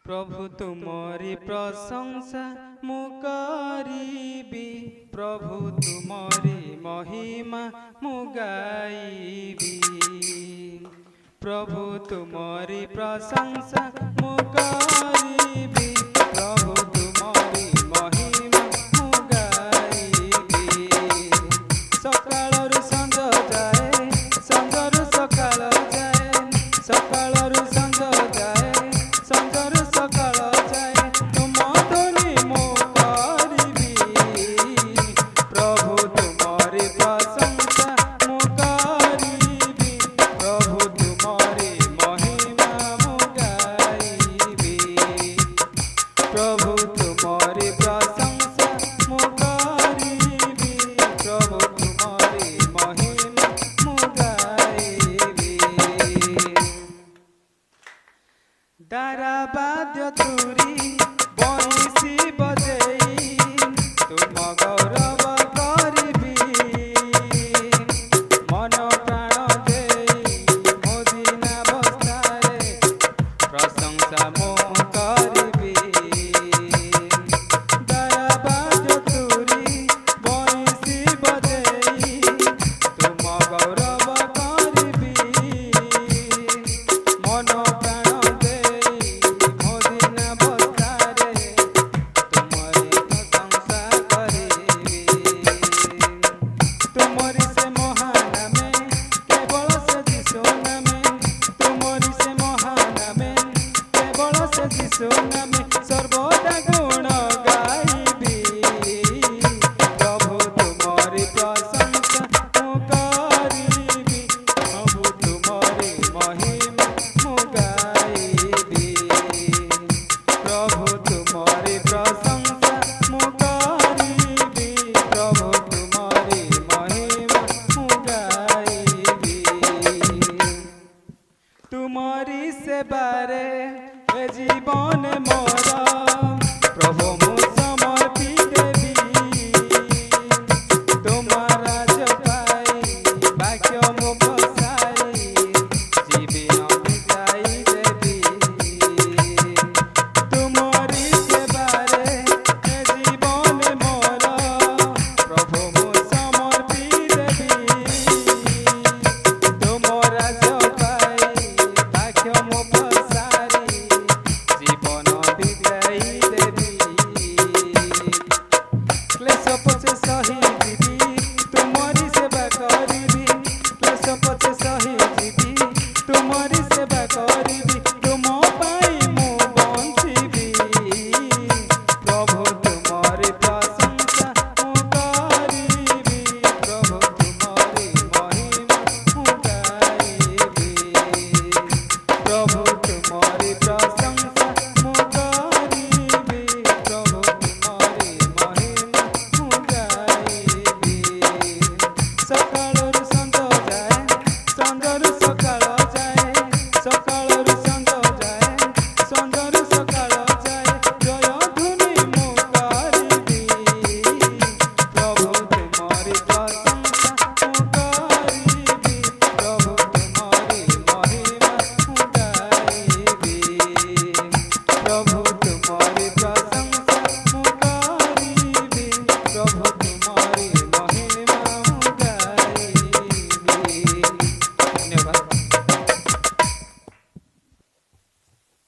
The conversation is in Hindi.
प्रभु तुमरी प्रशंसा मु करिबी, प्रभु तुमरी महिमा मु गाइबी। प्रभु तुमरी प्रशंसा मु करिबी, प्रभु तुमरी महिमा मु गाइबी। सकाळरू संज जाए, संजरू सकाळ जाए, सकाळरू संज जाए, संजरू सकाळ जाए, तुम धुनी मु करिबी। प्रभु तुमरी प्रशंसा मु करिबी, प्रभु तुमरी महिमा मु गाइबी। प्रभु तुमरी प्रशंसा मु करिबी, प्रभु तुमरी महिमा मु गाइबी। दारा बाद्य तुरी बंसी बजेई, तुम गौरव करिबी। मन प्राण देई मो दीनावस्थारे प्रशंसा मु करिबी। दारा बाद्य तुरी बंसी बजेई, तुम गौरव करिबी। मन प्राण देई मो दीनावस्थारे तुमरी प्रशंसा करिबी। तुमरी से महान में केवल से यीशु नामे, तुमरी से महान में केवल से यीशु नामे सर्वदा गुण गाइबी। प्रभु तुमरी प्रशंसा मु करिबी, प्रभु तुमरी महिमा मु गाइबी। प्रभु तुमरी प्रशंसा मु करिबी, प्रभु तुमरी महिमा मु गाइबी। तुमरी सेवारे ए जीवन मोर, प्रभु